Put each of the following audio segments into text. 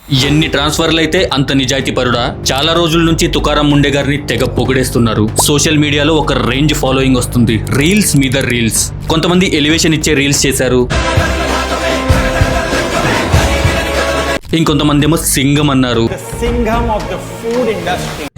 ఎన్ని ట్రాన్స్ఫర్లు అయితే అంత నిజాయితీ పరుడా? చాలా రోజుల నుంచి తుకారాం ముండే గారిని తెగ పొగిడేస్తున్నారు. సోషల్ మీడియాలో ఒక రేంజ్ ఫాలోయింగ్ వస్తుంది. రీల్స్ మీద రీల్స్. కొంతమంది ఎలివేషన్ ఇచ్చే రీల్స్ చేశారు, ఇంకొంతమంది ఏమో సింగం అన్నారు,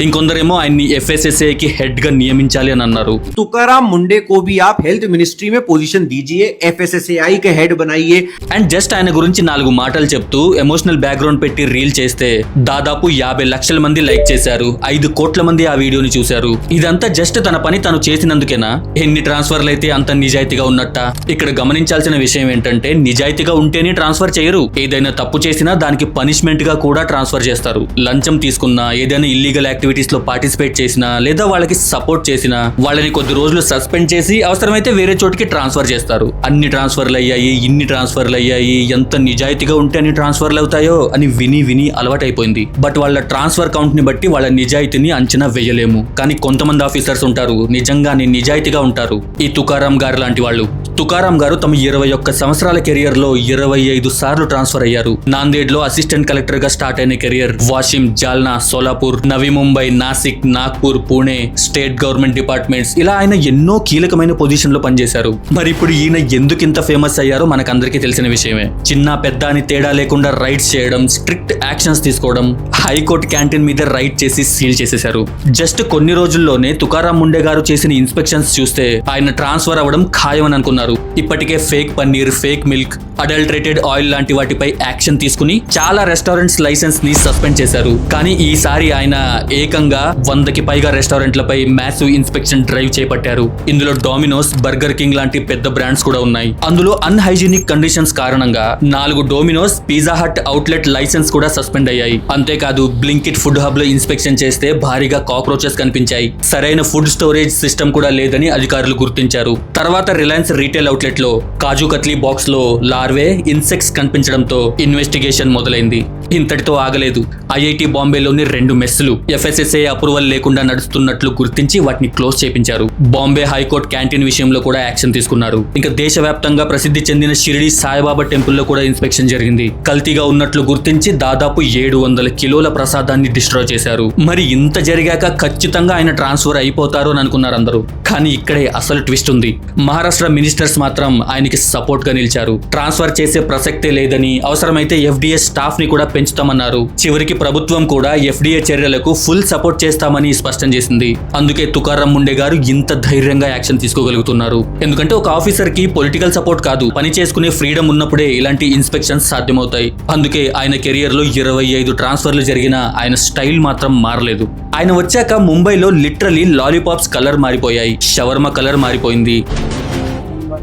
ఇంకొందరేమో ఆయన్ని FSSAI హెడ్ గా నియమించాలి అని అన్నారు. तुकाराम मुंडे को भी आप हेल्थ मिनिस्ट्री में पोजीशन दीजिए, FSSAI के हेड बनाइए. అండ్ జస్ట్ ఆయన గురించి 4 మాటలు చెప్తూ ఎమోషనల్ బ్యాక్గ్రౌండ్ పెట్టి రీల్ చేస్తే దాదాపు 50 లక్షల మంది లైక్ చేశారు. 5 కోట్ల మంది ఆ వీడియోని చూశారు. ఇదంతా జస్ట్ తన పని తను చేసినందుకేనా? ఎన్ని ట్రాన్స్ఫర్లు అయితే అంత నిజాయితీగా ఉన్నట్ట? ఇక్కడ గమనించాల్సిన విషయం ఏంటంటే నిజాయితీగా ఉంటేనే ట్రాన్స్ఫర్ చేయరు. ఏదైనా తప్పు చేసినా దానికి పనిష్మెంట్ గా కూడా ట్రాన్స్ఫర్ చేస్తారు. లంచం తీసుకున్నా, ఏదైనా ఇల్లీగల్ యాక్టివిటీస్ లో పార్టిసిపేట్ చేసినా, లేదా వాళ్ళకి సపోర్ట్ చేసినా వాళ్ళని కొద్ది రోజులు సస్పెండ్ చేసి అవసరమైతే వేరే చోటికి ట్రాన్స్ఫర్ చేస్తారు. అన్ని ట్రాన్స్ఫర్లు అయ్యాయి, ఇన్ని ట్రాన్స్ఫర్లు అయ్యాయి, ఎంత నిజాయితీగా ఉంటే అన్ని ట్రాన్స్ఫర్లు అవుతాయో అని విని విని అలవాటైపోయింది. బట్ వాళ్ళ ట్రాన్స్ఫర్ కౌంట్ ని బట్టి వాళ్ళ నిజాయితీని అంచనా వేయలేము. కానీ కొంతమంది ఆఫీసర్స్ ఉంటారు నిజంగానే నిజాయితీగా ఉంటారు. ఈ తుకారాం గారు లాంటి వాళ్ళు. తుకారాం గారు తమ 21 సంవత్సరాల కెరియర్ లో 25 సార్లు ట్రాన్స్ఫర్ అయ్యారు. నాందేడ్ లో అసిస్టెంట్ కలెక్టర్ గా స్టార్ట్ అయిన career Washim, Jalna, Solapur, Navi Mumbai, Nashik, Nagpur, Pune, state government departments, ఇలా ఆయన ఎన్నో కీలకమైన పొజిషన్ లో పనిచేశారు. మరి ఇప్పుడు ఈయన ఎందుకు ఇంత ఫేమస్ అయ్యారో మనకందరికీ తెలిసిన విషయమే. చిన్న పెద్ద అని తేడా లేకుండా రైడ్స్ చేయడం, స్ట్రిక్ట్ యాక్షన్స్ తీసుకోవడం, హైకోర్టు క్యాంటీన్ మీద రైడ్ చేసి సీల్ చేసేశారు. జస్ట్ కొన్ని రోజుల్లోనే తుకారాం ముండే గారు చేసిన ఇన్స్పెక్షన్స్ చూస్తే ఆయన ట్రాన్స్ఫర్ అవ్వడం ఖాయమని అనుకున్నారు. ఇప్పటికే fake paneer, fake milk, adulterated oil లాంటి వాటిపై యాక్షన్ తీసుకుని చాలా రెస్టారెంట్స్ లైసెన్స్ ని సస్పెండ్ చేశారు. కానీ ఈసారి ఆయన ఏకంగా 100కి పైగా రెస్టారెంట్లపై మ్యాసివ్ ఇన్స్పెక్షన్ డ్రైవ్ చేపట్టారు. ఇందులో డొమినోస్, బర్గర్ కింగ్ లాంటి పెద్ద బ్రాండ్స్ కూడా ఉన్నాయి. అందులో అన్హైజీనిక్ కండిషన్స్ కారణంగా 4 Domino's, pizza hut outlet licence కూడా సస్పెండ్ అయ్యాయి. అంతేకాదు బ్లింకిట్ ఫుడ్ హబ్ లో ఇన్స్పెక్షన్ చేస్తే భారీగా కాక్రోచెస్ కనిపించాయి. సరైన ఫుడ్ స్టోరేజ్ సిస్టమ్ కూడా లేదని అధికారులు గుర్తించారు. తర్వాత రిలయన్స్ రీటైల్ అవుట్లెట్ లో కాజు కత్లీ బాక్స్ లో లార్వే, ఇన్సెక్ట్స్ కనిపించడంతో ఇన్వెస్టిగేషన్ మొదలైంది. ఇంతటితో ఆగలేదు. ఐఐటి బాంబేలోని 2 మెస్సులు FSSAI అప్రూవల్ లేకుండా నడుస్తున్నట్లు గుర్తించి వాటిని క్లోజ్ చేపించారు. బాంబే హైకోర్టు క్యాంటీన్ విషయంలో కూడా యాక్షన్ తీసుకున్నారు. ఇంకా దేశవ్యాప్తంగా ప్రసిద్ధి చెందిన షిరిడి సాయిబాబా టెంపుల్ లో కూడా ఇన్స్పెక్షన్ జరిగింది. కల్తీగా ఉన్నట్లు గుర్తించి దాదాపు 700 కిలోల ప్రసాదాన్ని డిస్ట్రాయ్ చేశారు. మరి ఇంత జరిగాక ఖచ్చితంగా ఆయన ట్రాన్స్ఫర్ అయిపోతారు అని అనుకున్నారు అందరూ. కానీ ఇక్కడే అసలు ట్విస్ట్ ఉంది. మహారాష్ట్ర మినిస్టర్స్ మాత్రం ఆయనకి సపోర్ట్ గా నిలిచారు. ట్రాన్స్ఫర్ చేసే ప్రసక్తే లేదని, అవసరమైతే FDA స్టాఫ్ ని కూడా పెంచుతామన్నారు. చివరికి ప్రభుత్వం కూడా FDA చర్యలకు ఫుల్ సపోర్ట్ చేస్తామని స్పష్టం చేసింది. అందుకే తుకారాం ముండే గారు ఇంత ధైర్యంగా యాక్షన్ తీసుకోగలుగుతున్నారు. ఎందుకంటే ఒక ఆఫీసర్ కి పొలిటికల్ సపోర్ట్ కాదు, పని చేసుకునే ఫ్రీడమ్ ఉన్నప్పుడే ఇలాంటి ఇన్స్పెక్షన్స్ సాధ్యమవుతాయి. అందుకే ఆయన కెరియర్ లో 25 ట్రాన్స్ఫర్లు జరిగినా ఆయన స్టైల్ మాత్రం మారలేదు. ఆయన వచ్చాక ముంబైలో లిటరలీ లాలీపాప్స్ కలర్ మారిపోయాయి, షవర్మా కలర్ మారిపోయింది.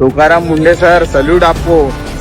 तुकाराम मुंडे सर, सल्यूट आपको.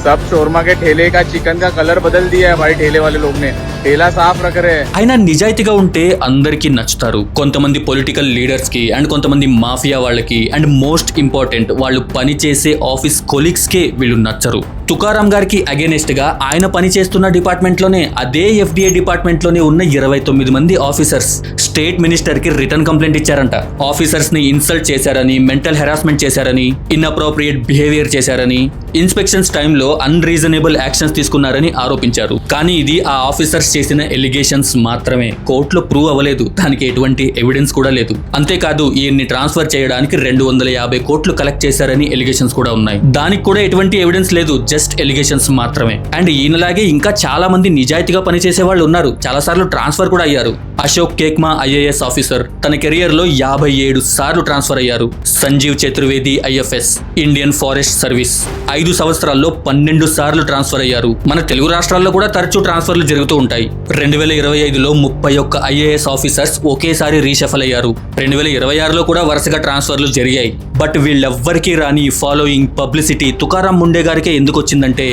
सब शोरमा के ठेले का चिकन का कलर बदल दिया है भाई. ठेले वाले लोग ने ठेला साफ रख रहे हैं. ఆయన నిజాయితీగా ఉంటే అందరికీ నచ్చుతారు. కొంతమంది పొలిటికల్ లీడర్స్ కి అండ్ కొంతమంది మాఫియా వాళ్ళకి అండ్ మోస్ట్ ఇంపార్టెంట్ వాళ్ళు పని చేసే ఆఫీస్ కొలీగ్స్ కే వీళ్ళు నచ్చరు. తుకారాం గారికి అగేనెస్ట్ గా ఆయన పని చేస్తున్న డిపార్ట్మెంట్ లోనే, అదే FDA డిపార్ట్మెంట్ లోనే ఉన్న 29 మంది ఆఫీసర్స్ స్టేట్ మినిస్టర్ కి రిటర్న్ కంప్లైంట్ ఇచ్చారంట. ఆఫీసర్స్ ని ఇన్సల్ట్ చేశారని, మెంటల్ హెరాస్మెంట్ చేశారని, ఇన్అప్రోప్రియేట్ బిహేవియర్ చేశారని, ఇన్స్పెక్షన్స్ టైంలో అన్రీజనబుల్ యాక్షన్స్ తీసుకున్నారని ఆరోపించారు. కానీ ఇది ఆ ఆఫీసర్స్ చేసిన ఎలిగేషన్స్ మాత్రమే. కోర్టులో ప్రూవ్ అవ్వలేదు. దానికి ఎటువంటి ఎవిడెన్స్ కూడా లేదు. అంతేకాదు ఈయన్ని ట్రాన్స్ఫర్ చేయడానికి 250 కోట్లు కలెక్ట్ చేశారని ఎలిగేషన్స్ కూడా ఉన్నాయి. దానికి కూడా ఎటువంటి ఎవిడెన్స్ లేదు, జస్ట్ ఎలిగేషన్స్ మాత్రమే. అండ్ ఈయనలాగే ఇంకా చాలా మంది నిజాయితీగా పనిచేసే వాళ్ళు ఉన్నారు. చాలా సార్లు ట్రాన్స్ఫర్ కూడా అయ్యారు. అశోక్ కేక్మా IAS ఆఫీసర్ తన కెరియర్ లో 57 సార్లు ట్రాన్స్ఫర్ అయ్యారు. Sanjiv Chaturvedi IFS, Indian forest service 5 సంవత్సరాల్లో 12 సార్లు ట్రాన్స్ఫర్ అయ్యారు. మన తెలుగు రాష్ట్రాల్లో కూడా తరచూ ట్రాన్స్ఫర్లు జరుగుతూ ఉంటాయి. 2025లో 31 IAS ఆఫీసర్స్ ఒకేసారి రీషఫల్ అయ్యారు. 2026లో కూడా వరుసగా ట్రాన్స్ఫర్లు జరిగాయి. బట్ వీళ్ళెవ్వరికీ రాని ఫాలోయింగ్, పబ్లిసిటీ తుకారాం ముండే గారికే ఎందుకు వచ్చిందంటే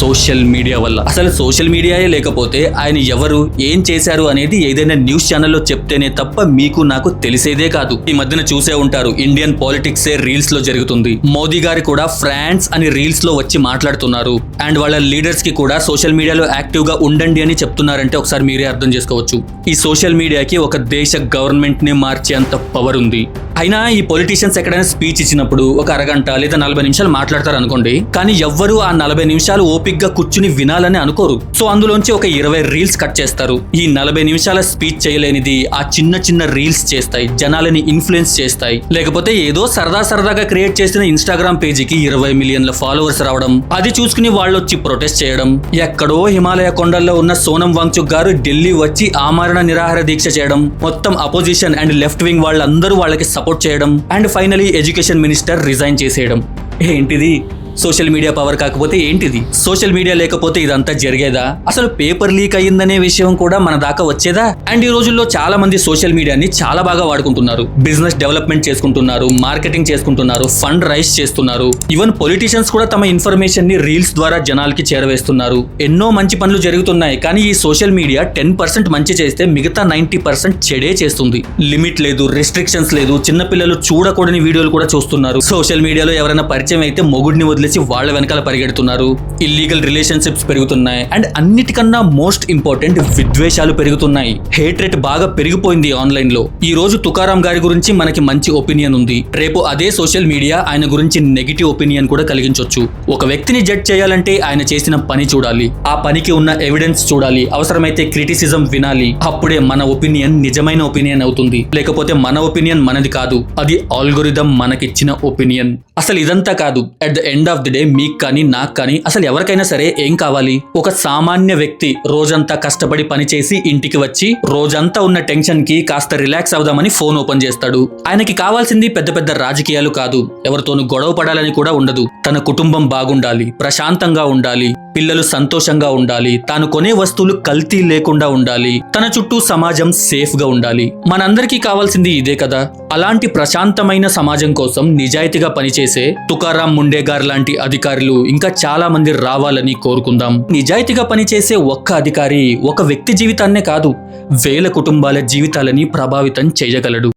సోషల్ మీడియా వల్ల. అసలు సోషల్ మీడియాయే లేకపోతే ఆయన ఎవరు, ఏం చేశారు అనేది ఏదైనా న్యూస్ ఛానల్లో చెప్తేనే తప్ప మీకు నాకు తెలిసేదే కాదు. ఈ మధ్యన చూసే ఉంటారు, ఇండియన్ పాలిటిక్స్ రీల్స్ లో జరుగుతుంది. మోదీ గారు కూడా ఫ్రాన్స్ అని రీల్స్ లో వచ్చి మాట్లాడుతున్నారు. అండ్ వాళ్ళ లీడర్స్ కి కూడా సోషల్ మీడియాలో యాక్టివ్ గా ఉండండి అని చెప్తున్నారంటే ఒకసారి మీరే అర్థం చేసుకోవచ్చు. ఈ సోషల్ మీడియాకి ఒక దేశ గవర్నమెంట్ ని మార్చేంత పవర్ ఉంది. అయినా ఈ పొలిటీషియన్స్ ఎక్కడైనా స్పీచ్ ఇచ్చినప్పుడు ఒక అరగంట లేదా 40 నిమిషాలు మాట్లాడతారు అనుకోండి, కానీ ఎవ్వరూ ఆ 40 నిమిషాలు ఓపిక్ గా కూర్చుని వినాలని అనుకోరు. సో అందులోంచి ఒక 20 రీల్స్ కట్ చేస్తారు. ఈ 40 నిమిషాల స్పీచ్ చేయలేనిది ఆ చిన్న చిన్న రీల్స్ చేస్తాయి, జనాలని ఇన్ఫ్లుయెన్స్ చేస్తాయి. లేకపోతే ఏదో సరదాగా క్రియేట్ చేసిన ఇన్స్టాగ్రామ్ పేజీకి 20 మిలియన్ల ఫాలోవర్స్ రావడం, అది చూసుకుని వాళ్ళు వచ్చి ప్రొటెస్ట్ చేయడం. ఎక్కడో హిమాలయ కొండల్లో ఉన్న సోనం వాంగ్చుక్ గారు ఢిల్లీ వచ్చి ఆమరణ నిరాహార దీక్ష చేయడం, మొత్తం అపోజిషన్ అండ్ లెఫ్ట్ వింగ్ వాళ్ళందరూ వాళ్ళకి సపోర్ట్ చేయడం, and finally education minister resign చేసేయడం. ఏంటిది సోషల్ మీడియా పవర్ కాకపోతే ఏంటిది? సోషల్ మీడియా లేకపోతే ఇదంతా జరిగేదా? అసలు పేపర్ లీక్ అయ్యిందనే విషయం కూడా మన దాకా వచ్చేదా? అండ్ ఈ రోజుల్లో చాలా మంది సోషల్ మీడియాని చాలా బాగా వాడుకుంటున్నారు. బిజినెస్ డెవలప్మెంట్ చేసుకుంటున్నారు, మార్కెటింగ్ చేసుకుంటున్నారు, ఫండ్ రైజ్ చేస్తున్నారు. ఈవెన్ పొలిటీషియన్స్ కూడా తమ ఇన్ఫర్మేషన్ ని రీల్స్ ద్వారా జనాలకి చేరవేస్తున్నారు. ఎన్నో మంచి పనులు జరుగుతున్నాయి. కానీ ఈ సోషల్ మీడియా 10% మంచి చేస్తే మిగతా 90% చెడే చేస్తుంది. లిమిట్ లేదు, రెస్ట్రిక్షన్స్ లేదు, చిన్నపిల్లలు చూడకూడని వీడియోలు కూడా చూస్తున్నారు. సోషల్ మీడియాలో ఎవరైనా పరిచయం అయితే మొగుడిని వదిలేసి వాళ్ళ వెనకాల పరిగెడుతున్నారు. ఇల్లీగల్ రిలేషన్షిప్స్ పెరుగుతున్నాయి. అండ్ అన్నిటికన్నా మోస్ట్ ఇంపార్టెంట్, విద్వేషాలు పెరుగుతున్నాయి. హేట్ రేట్ బాగా పెరిగిపోయింది ఆన్లైన్ లో. ఈ రోజు తుకారాం గారి గురించి మనకి మంచి ఒపీనియన్ ఉంది, రేపు అదే సోషల్ మీడియా ఆయన గురించి నెగిటివ్ ఒపీనియన్ కూడా కలిగించవచ్చు. ఒక వ్యక్తిని జడ్జ్ చేయాలంటే ఆయన చేసిన పని చూడాలి, ఆ పనికి ఉన్న ఎవిడెన్స్ చూడాలి, అవసరమైతే క్రిటిసిజం వినాలి. అప్పుడే మన ఒపీనియన్ నిజమైన ఒపీనియన్ అవుతుంది. లేకపోతే మన ఒపీనియన్ మనది కాదు, అది ఆల్గోరిథం మనకిచ్చిన ఒపీనియన్. అసలు ఇదంతా కాదు, at the end of the day మీకు కానీ నాకు కానీ అసలు ఎవరికైనా సరే ఏం కావాలి? ఒక సామాన్య వ్యక్తి రోజంతా కష్టపడి పనిచేసి ఇంటికి వచ్చి రోజంతా ఉన్న టెన్షన్ కి కాస్త రిలాక్స్ అవుదామని ఫోన్ ఓపెన్ చేస్తాడు. ఆయనకి కావాల్సింది పెద్ద పెద్ద రాజకీయాలు కాదు, ఎవరితోనూ గొడవ పడాలని కూడా ఉండదు. తన కుటుంబం బాగుండాలి, ప్రశాంతంగా ఉండాలి, పిల్లలు సంతోషంగా ఉండాలి, తాను కొనే వస్తువులు కల్తీ లేకుండా ఉండాలి, తన చుట్టూ సమాజం సేఫ్ గా ఉండాలి. మనందరికీ కావాల్సింది ఇదే కదా. అలాంటి ప్రశాంతమైన సమాజం కోసం నిజాయితీగా పనిచేసే తుకారాం ముండే గారు లాంటి అధికారులు ఇంకా చాలా మంది రావాలని కోరుకుందాం. నిజాయితీగా పనిచేసే ఒక్క అధికారి ఒక వ్యక్తి జీవితాన్నే కాదు, వేల కుటుంబాల జీవితాలని ప్రభావితం చేయగలడు.